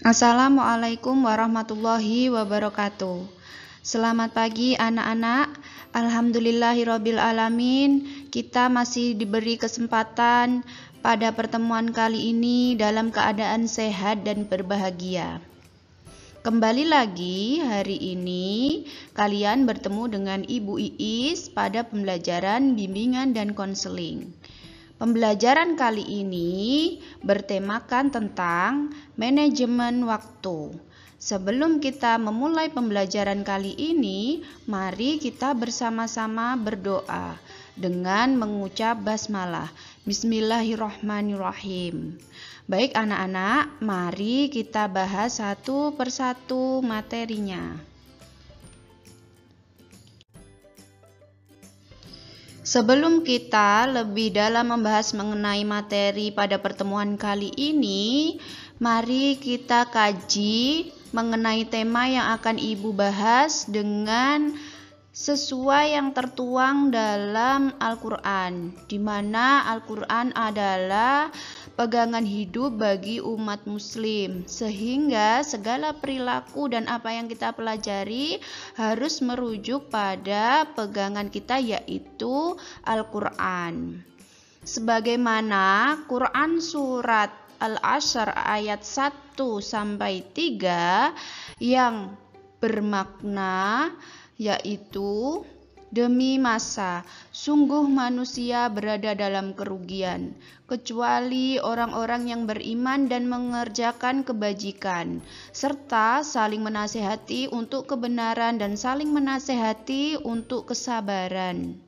Assalamualaikum warahmatullahi wabarakatuh. Selamat pagi anak-anak. Alhamdulillahirabbil alamin. Kita masih diberi kesempatan pada pertemuan kali ini dalam keadaan sehat dan berbahagia. Kembali lagi hari ini kalian bertemu dengan Ibu Iis pada pembelajaran bimbingan dan konseling. Pembelajaran kali ini bertemakan tentang manajemen waktu. Sebelum kita memulai pembelajaran kali ini, mari kita bersama-sama berdoa dengan mengucap basmalah. Bismillahirrahmanirrahim. Baik anak-anak, mari kita bahas satu persatu materinya. Sebelum kita lebih dalam membahas mengenai materi pada pertemuan kali ini, mari kita kaji mengenai tema yang akan Ibu bahas dengan sesuai yang tertuang dalam Al-Quran, di mana Al-Quran adalah pegangan hidup bagi umat muslim, sehingga segala perilaku dan apa yang kita pelajari harus merujuk pada pegangan kita, yaitu Al-Quran. Sebagaimana Quran surat Al-Ashr ayat 1-3 yang bermakna yaitu, demi masa, sungguh manusia berada dalam kerugian, kecuali orang-orang yang beriman dan mengerjakan kebajikan, serta saling menasehati untuk kebenaran dan saling menasehati untuk kesabaran.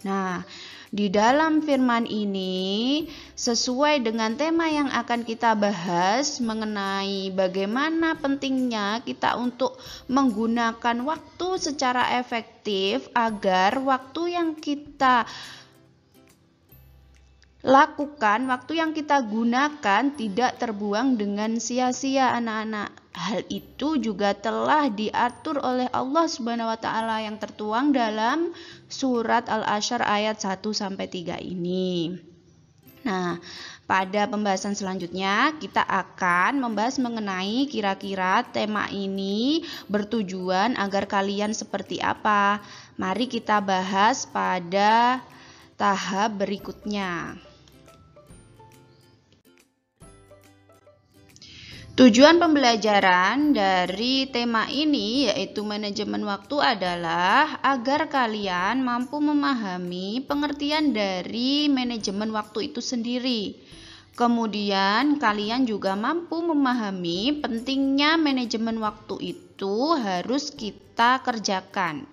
Nah, di dalam firman ini sesuai dengan tema yang akan kita bahas mengenai bagaimana pentingnya kita untuk menggunakan waktu secara efektif agar waktu yang kita lakukan, waktu yang kita gunakan tidak terbuang dengan sia-sia anak-anak. Hal itu juga telah diatur oleh Allah Subhanahu wa taala yang tertuang dalam surat Al-Ashr ayat 1-3 ini. Nah, pada pembahasan selanjutnya kita akan membahas mengenai kira-kira tema ini bertujuan agar kalian seperti apa. Mari kita bahas pada tahap berikutnya. Tujuan pembelajaran dari tema ini yaitu manajemen waktu adalah agar kalian mampu memahami pengertian dari manajemen waktu itu sendiri. Kemudian kalian juga mampu memahami pentingnya manajemen waktu itu harus kita kerjakan.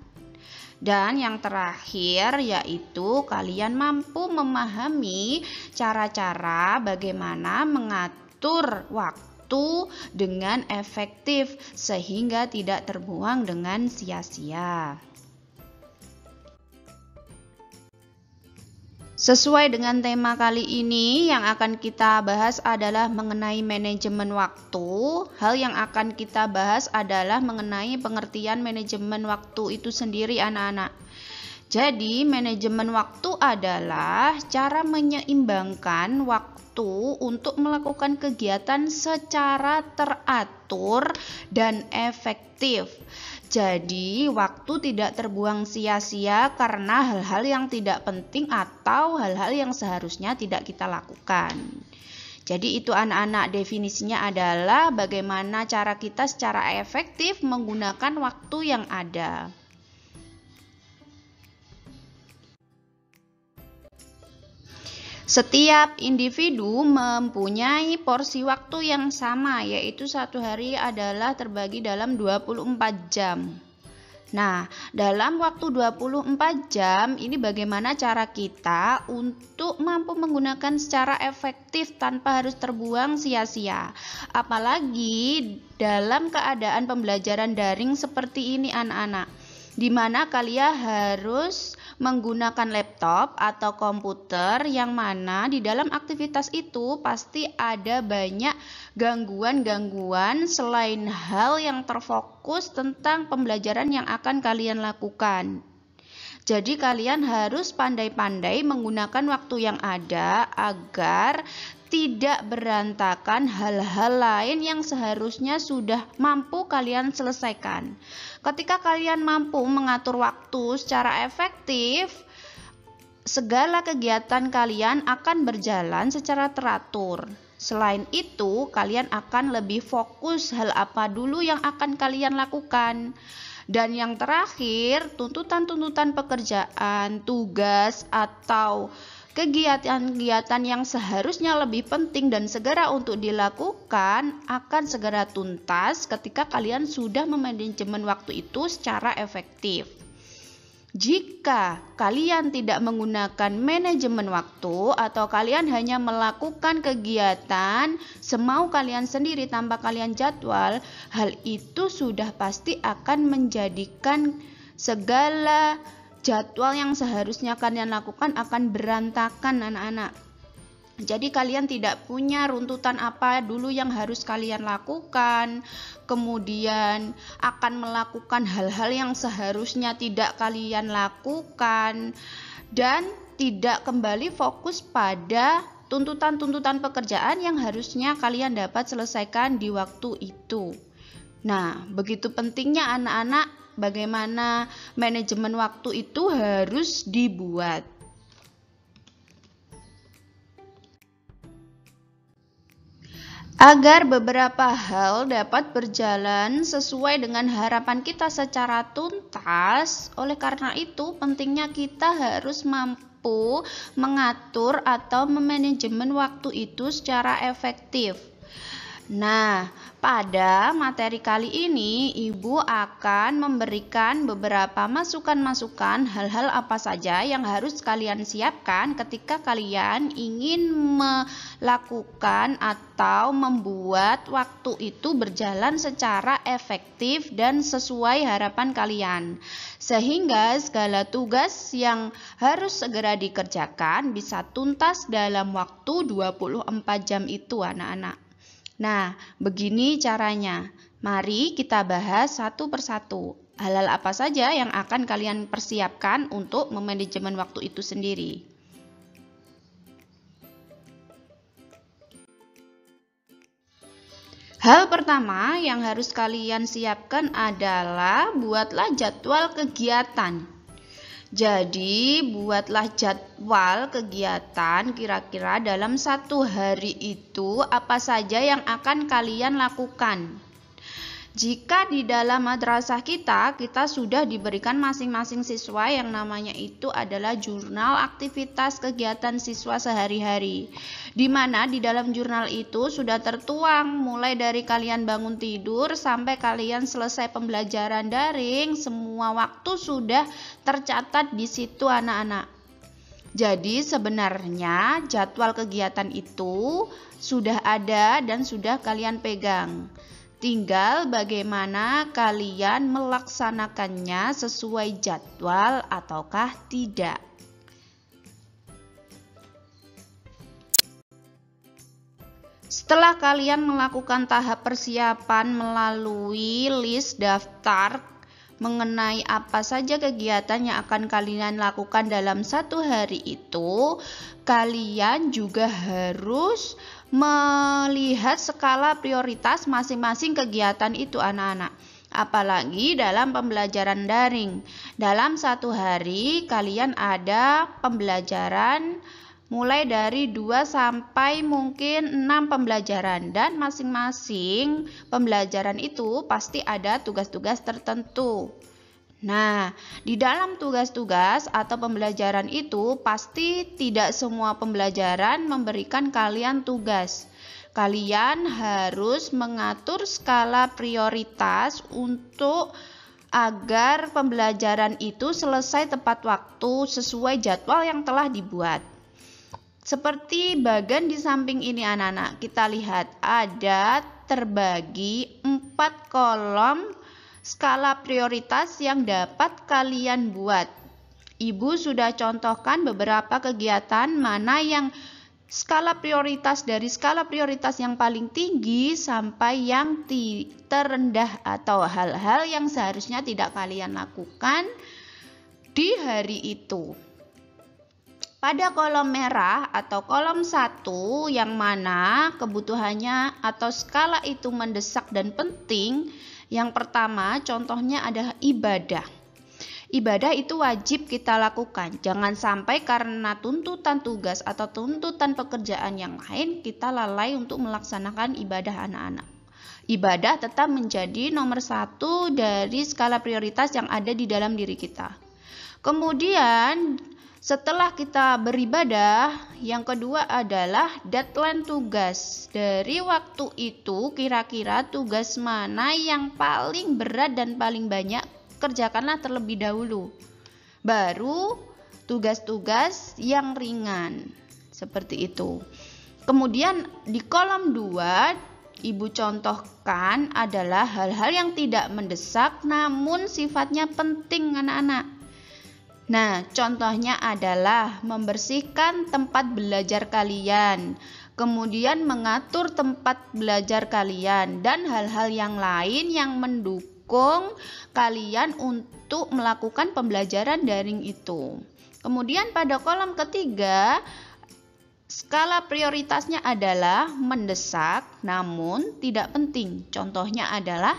Dan yang terakhir yaitu kalian mampu memahami cara-cara bagaimana mengatur waktu dengan efektif sehingga tidak terbuang dengan sia-sia. Sesuai dengan tema kali ini yang akan kita bahas adalah mengenai manajemen waktu. Hal yang akan kita bahas adalah mengenai pengertian manajemen waktu itu sendiri anak-anak. Jadi manajemen waktu adalah cara menyeimbangkan waktu untuk melakukan kegiatan secara teratur dan efektif. Jadi waktu tidak terbuang sia-sia karena hal-hal yang tidak penting atau hal-hal yang seharusnya tidak kita lakukan. Jadi itu anak-anak, definisinya adalah bagaimana cara kita secara efektif menggunakan waktu yang ada. Setiap individu mempunyai porsi waktu yang sama, yaitu satu hari adalah terbagi dalam 24 jam. Nah, dalam waktu 24 jam ini bagaimana cara kita untuk mampu menggunakan secara efektif tanpa harus terbuang sia-sia. Apalagi dalam keadaan pembelajaran daring seperti ini anak-anak, di mana kalian harus menggunakan laptop atau komputer yang mana di dalam aktivitas itu pasti ada banyak gangguan-gangguan selain hal yang terfokus tentang pembelajaran yang akan kalian lakukan. Jadi kalian harus pandai-pandai menggunakan waktu yang ada agar tidak berantakan hal-hal lain yang seharusnya sudah mampu kalian selesaikan. Ketika kalian mampu mengatur waktu secara efektif, segala kegiatan kalian akan berjalan secara teratur. Selain itu, kalian akan lebih fokus hal apa dulu yang akan kalian lakukan. Dan yang terakhir, tuntutan-tuntutan pekerjaan, tugas, atau kegiatan-kegiatan yang seharusnya lebih penting dan segera untuk dilakukan akan segera tuntas ketika kalian sudah memanajemen waktu itu secara efektif. Jika kalian tidak menggunakan manajemen waktu atau kalian hanya melakukan kegiatan semau kalian sendiri tanpa kalian jadwal, hal itu sudah pasti akan menjadikan segala jadwal yang seharusnya kalian lakukan akan berantakan, anak-anak. Jadi kalian tidak punya runtutan apa dulu yang harus kalian lakukan, kemudian akan melakukan hal-hal yang seharusnya tidak kalian lakukan, dan tidak kembali fokus pada tuntutan-tuntutan pekerjaan yang harusnya kalian dapat selesaikan di waktu itu. Nah, begitu pentingnya anak-anak bagaimana manajemen waktu itu harus dibuat. Agar beberapa hal dapat berjalan sesuai dengan harapan kita secara tuntas, oleh karena itu pentingnya kita harus mampu mengatur atau memanajemen waktu itu secara efektif. Nah, pada materi kali ini Ibu akan memberikan beberapa masukan-masukan hal-hal apa saja yang harus kalian siapkan ketika kalian ingin melakukan atau membuat waktu itu berjalan secara efektif dan sesuai harapan kalian. Sehingga segala tugas yang harus segera dikerjakan bisa tuntas dalam waktu 24 jam itu, anak-anak. Nah, begini caranya. Mari kita bahas satu persatu. Hal-hal apa saja yang akan kalian persiapkan untuk memanajemen waktu itu sendiri. Hal pertama yang harus kalian siapkan adalah buatlah jadwal kegiatan. Jadi buatlah jadwal kegiatan kira-kira dalam satu hari itu apa saja yang akan kalian lakukan. Jika di dalam madrasah kita sudah diberikan masing-masing siswa yang namanya itu adalah jurnal aktivitas kegiatan siswa sehari-hari. Di mana di dalam jurnal itu sudah tertuang mulai dari kalian bangun tidur sampai kalian selesai pembelajaran daring, semua waktu sudah tercatat di situ, anak-anak. Jadi sebenarnya jadwal kegiatan itu sudah ada dan sudah kalian pegang. Tinggal bagaimana kalian melaksanakannya sesuai jadwal ataukah tidak. Setelah kalian melakukan tahap persiapan melalui list daftar mengenai apa saja kegiatan yang akan kalian lakukan dalam satu hari itu, kalian juga harus melihat skala prioritas masing-masing kegiatan itu, anak-anak. Apalagi dalam pembelajaran daring. Dalam satu hari kalian ada pembelajaran mulai dari 2 sampai mungkin 6 pembelajaran, dan masing-masing pembelajaran itu pasti ada tugas-tugas tertentu. Nah, di dalam tugas-tugas atau pembelajaran itu pasti tidak semua pembelajaran memberikan kalian tugas. Kalian harus mengatur skala prioritas untuk agar pembelajaran itu selesai tepat waktu sesuai jadwal yang telah dibuat. Seperti bagian di samping ini, anak-anak, kita lihat ada terbagi 4 kolom skala prioritas yang dapat kalian buat. Ibu sudah contohkan beberapa kegiatan mana yang skala prioritas dari skala prioritas yang paling tinggi sampai yang terendah atau hal-hal yang seharusnya tidak kalian lakukan di hari itu. Pada kolom merah atau kolom 1 yang mana kebutuhannya atau skala itu mendesak dan penting, yang pertama contohnya adalah ibadah. Ibadah itu wajib kita lakukan. Jangan sampai karena tuntutan tugas atau tuntutan pekerjaan yang lain kita lalai untuk melaksanakan ibadah anak-anak. Ibadah tetap menjadi nomor 1 dari skala prioritas yang ada di dalam diri kita. Kemudian setelah kita beribadah, yang kedua adalah deadline tugas. Dari waktu itu kira-kira tugas mana yang paling berat dan paling banyak, kerjakanlah terlebih dahulu. Baru tugas-tugas yang ringan. Seperti itu. Kemudian di kolom 2, Ibu contohkan adalah hal-hal yang tidak mendesak namun sifatnya penting anak-anak. Nah, contohnya adalah membersihkan tempat belajar kalian, kemudian mengatur tempat belajar kalian, dan hal-hal yang lain yang mendukung kalian untuk melakukan pembelajaran daring itu. Kemudian pada kolom ketiga, skala prioritasnya adalah mendesak namun tidak penting. Contohnya adalah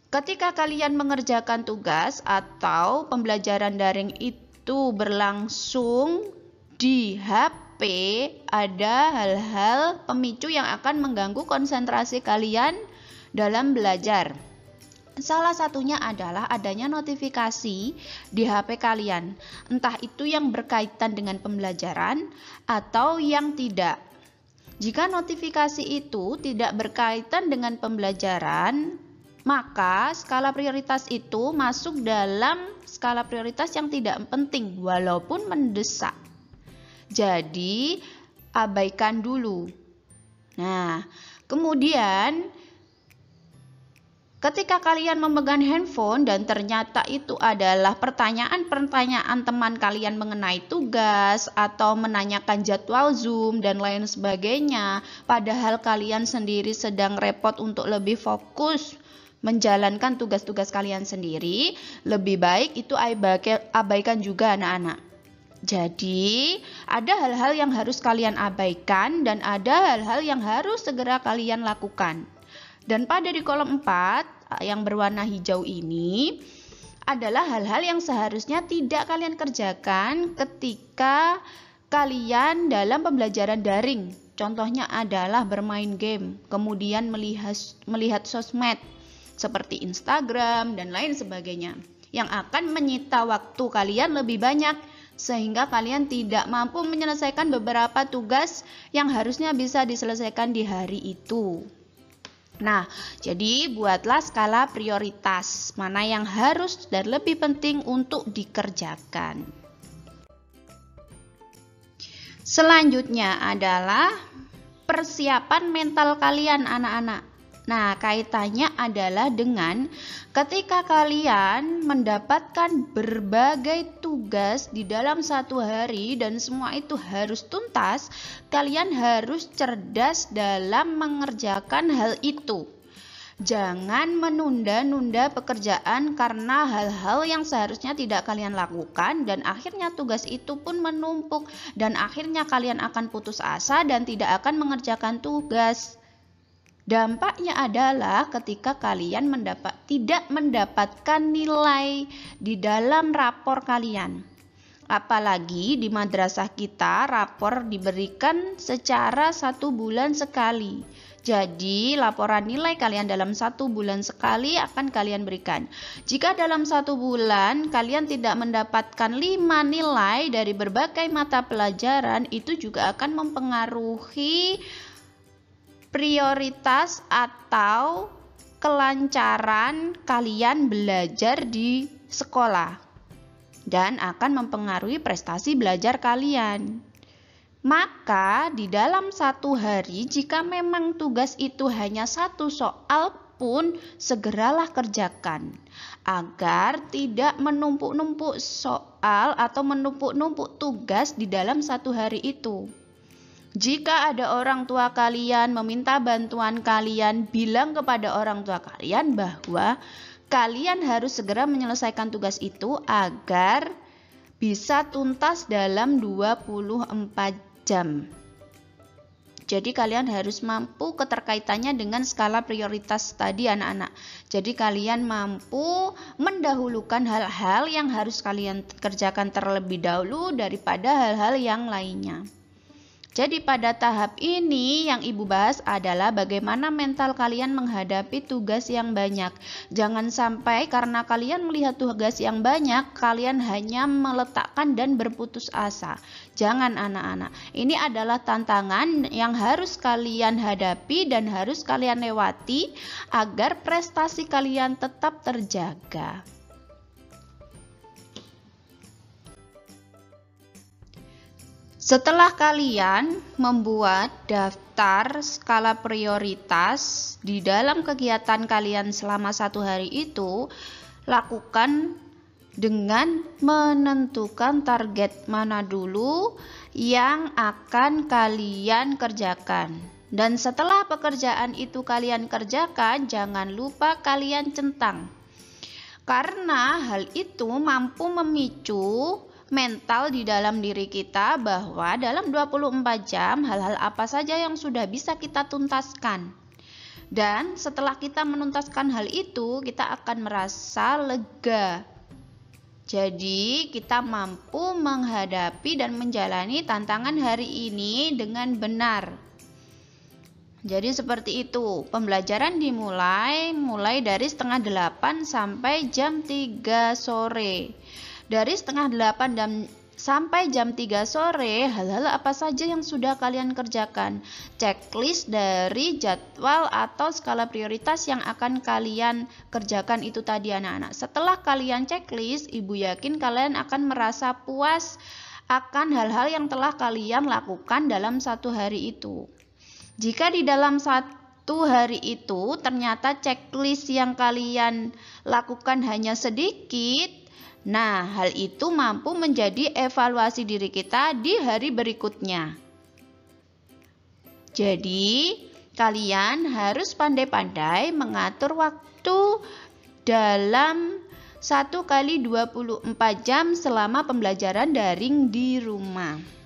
ketika kalian mengerjakan tugas atau pembelajaran daring itu berlangsung di HP, ada hal-hal pemicu yang akan mengganggu konsentrasi kalian dalam belajar. Salah satunya adalah adanya notifikasi di HP kalian, entah itu yang berkaitan dengan pembelajaran atau yang tidak. Jika notifikasi itu tidak berkaitan dengan pembelajaran, maka skala prioritas itu masuk dalam skala prioritas yang tidak penting walaupun mendesak. Jadi abaikan dulu. Nah, kemudian ketika kalian memegang handphone dan ternyata itu adalah pertanyaan-pertanyaan teman kalian mengenai tugas atau menanyakan jadwal Zoom dan lain sebagainya, padahal kalian sendiri sedang repot untuk lebih fokus menjalankan tugas-tugas kalian sendiri, lebih baik itu abaikan juga anak-anak. Jadi, ada hal-hal yang harus kalian abaikan dan ada hal-hal yang harus segera kalian lakukan. Dan pada di kolom 4 yang berwarna hijau ini adalah hal-hal yang seharusnya tidak kalian kerjakan ketika kalian dalam pembelajaran daring. Contohnya adalah bermain game, kemudian melihat sosmed seperti Instagram dan lain sebagainya, yang akan menyita waktu kalian lebih banyak sehingga kalian tidak mampu menyelesaikan beberapa tugas yang harusnya bisa diselesaikan di hari itu. Nah, jadi buatlah skala prioritas, mana yang harus dan lebih penting untuk dikerjakan. Selanjutnya adalah persiapan mental kalian anak-anak. Nah, kaitannya adalah dengan ketika kalian mendapatkan berbagai tugas di dalam satu hari dan semua itu harus tuntas, kalian harus cerdas dalam mengerjakan hal itu. Jangan menunda-nunda pekerjaan karena hal-hal yang seharusnya tidak kalian lakukan dan akhirnya tugas itu pun menumpuk dan akhirnya kalian akan putus asa dan tidak akan mengerjakan tugas. Dampaknya adalah ketika kalian tidak mendapatkan nilai di dalam rapor kalian. Apalagi di madrasah kita rapor diberikan secara 1 bulan sekali. Jadi laporan nilai kalian dalam 1 bulan sekali akan kalian berikan. Jika dalam 1 bulan kalian tidak mendapatkan 5 nilai dari berbagai mata pelajaran, itu juga akan mempengaruhi prioritas atau kelancaran kalian belajar di sekolah dan akan mempengaruhi prestasi belajar kalian. Maka di dalam 1 hari jika memang tugas itu hanya 1 soal pun segeralah kerjakan agar tidak menumpuk-numpuk soal atau menumpuk-numpuk tugas di dalam 1 hari itu. Jika ada orang tua kalian meminta bantuan kalian, bilang kepada orang tua kalian bahwa kalian harus segera menyelesaikan tugas itu agar bisa tuntas dalam 24 jam. Jadi kalian harus mampu keterkaitannya dengan skala prioritas tadi anak-anak. Jadi kalian mampu mendahulukan hal-hal yang harus kalian kerjakan terlebih dahulu daripada hal-hal yang lainnya. Jadi pada tahap ini yang Ibu bahas adalah bagaimana mental kalian menghadapi tugas yang banyak. Jangan sampai karena kalian melihat tugas yang banyak, kalian hanya meletakkan dan berputus asa. Jangan anak-anak. Ini adalah tantangan yang harus kalian hadapi dan harus kalian lewati agar prestasi kalian tetap terjaga. Setelah kalian membuat daftar skala prioritas di dalam kegiatan kalian selama 1 hari itu, lakukan dengan menentukan target mana dulu yang akan kalian kerjakan. Dan setelah pekerjaan itu kalian kerjakan, jangan lupa kalian centang. Karena hal itu mampu memicu mental di dalam diri kita bahwa dalam 24 jam hal-hal apa saja yang sudah bisa kita tuntaskan. Dan setelah kita menuntaskan hal itu, kita akan merasa lega. Jadi kita mampu menghadapi dan menjalani tantangan hari ini dengan benar. Jadi seperti itu, pembelajaran dimulai dari 7:30 sampai jam 3 sore. Dari 7:30 sampai jam 3 sore, hal-hal apa saja yang sudah kalian kerjakan? Checklist dari jadwal atau skala prioritas yang akan kalian kerjakan itu tadi anak-anak. Setelah kalian checklist, Ibu yakin kalian akan merasa puas akan hal-hal yang telah kalian lakukan dalam 1 hari itu. Jika di dalam 1 hari itu ternyata checklist yang kalian lakukan hanya sedikit, nah, hal itu mampu menjadi evaluasi diri kita di hari berikutnya. Jadi, kalian harus pandai-pandai mengatur waktu dalam 1 kali 24 jam selama pembelajaran daring di rumah.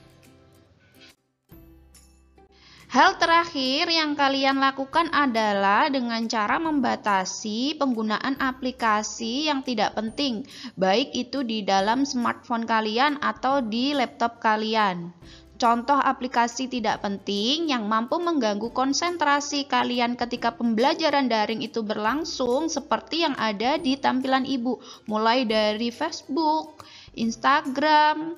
Hal terakhir yang kalian lakukan adalah dengan cara membatasi penggunaan aplikasi yang tidak penting, baik itu di dalam smartphone kalian atau di laptop kalian. Contoh aplikasi tidak penting yang mampu mengganggu konsentrasi kalian ketika pembelajaran daring itu berlangsung seperti yang ada di tampilan Ibu, mulai dari Facebook, Instagram,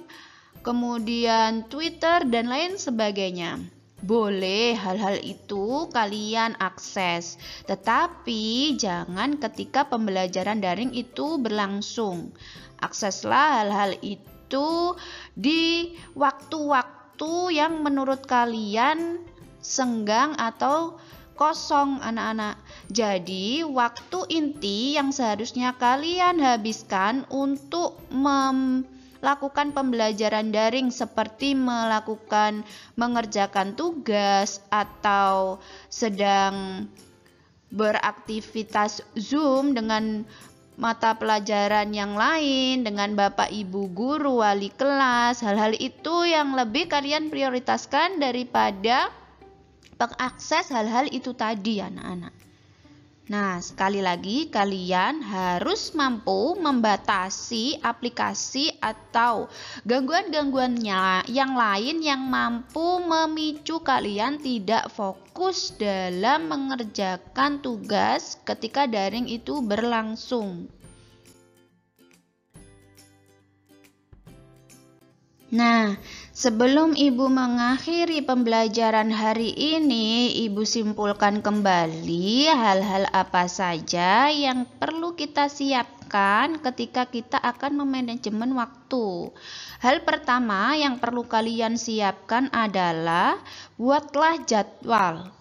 kemudian Twitter, dan lain sebagainya. Boleh hal-hal itu kalian akses, tetapi jangan ketika pembelajaran daring itu berlangsung. Akseslah hal-hal itu di waktu-waktu yang menurut kalian senggang atau kosong anak-anak. Jadi waktu inti yang seharusnya kalian habiskan untuk lakukan pembelajaran daring seperti mengerjakan tugas atau sedang beraktivitas Zoom dengan mata pelajaran yang lain, dengan Bapak Ibu guru, wali kelas, hal-hal itu yang lebih kalian prioritaskan daripada mengakses hal-hal itu tadi anak-anak. Nah, sekali lagi kalian harus mampu membatasi aplikasi atau gangguan-gangguannya yang lain yang mampu memicu kalian tidak fokus dalam mengerjakan tugas ketika daring itu berlangsung. Nah, sebelum Ibu mengakhiri pembelajaran hari ini, Ibu simpulkan kembali hal-hal apa saja yang perlu kita siapkan ketika kita akan memanajemen waktu. Hal pertama yang perlu kalian siapkan adalah buatlah jadwal.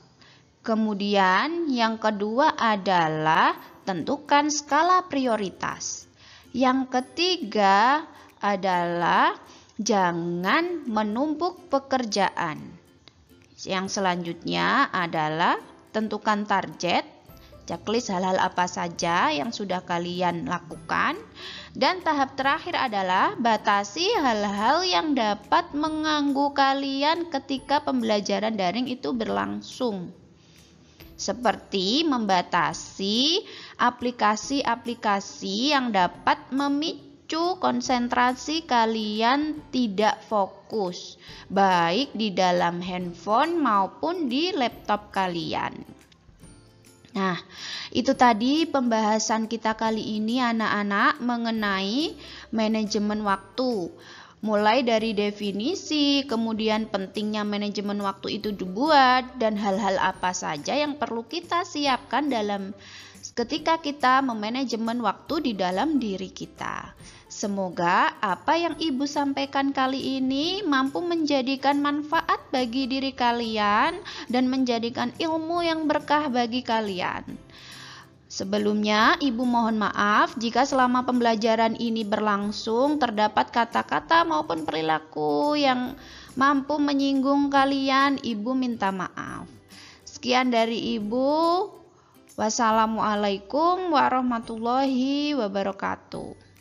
Kemudian yang kedua adalah tentukan skala prioritas. Yang ketiga adalah jangan menumpuk pekerjaan. Yang selanjutnya adalah tentukan target. Checklist hal-hal apa saja yang sudah kalian lakukan. Dan tahap terakhir adalah batasi hal-hal yang dapat mengganggu kalian ketika pembelajaran daring itu berlangsung. Seperti membatasi aplikasi-aplikasi yang dapat memicu konsentrasi kalian tidak fokus, baik di dalam handphone maupun di laptop kalian. Nah, itu tadi pembahasan kita kali ini anak-anak mengenai manajemen waktu. Mulai dari definisi, kemudian pentingnya manajemen waktu itu dibuat, dan hal-hal apa saja yang perlu kita siapkan ketika kita memanajemen waktu di dalam diri kita. Semoga apa yang Ibu sampaikan kali ini mampu menjadikan manfaat bagi diri kalian dan menjadikan ilmu yang berkah bagi kalian. Sebelumnya, Ibu mohon maaf jika selama pembelajaran ini berlangsung terdapat kata-kata maupun perilaku yang mampu menyinggung kalian. Ibu minta maaf. Sekian dari Ibu. Wassalamualaikum warahmatullahi wabarakatuh.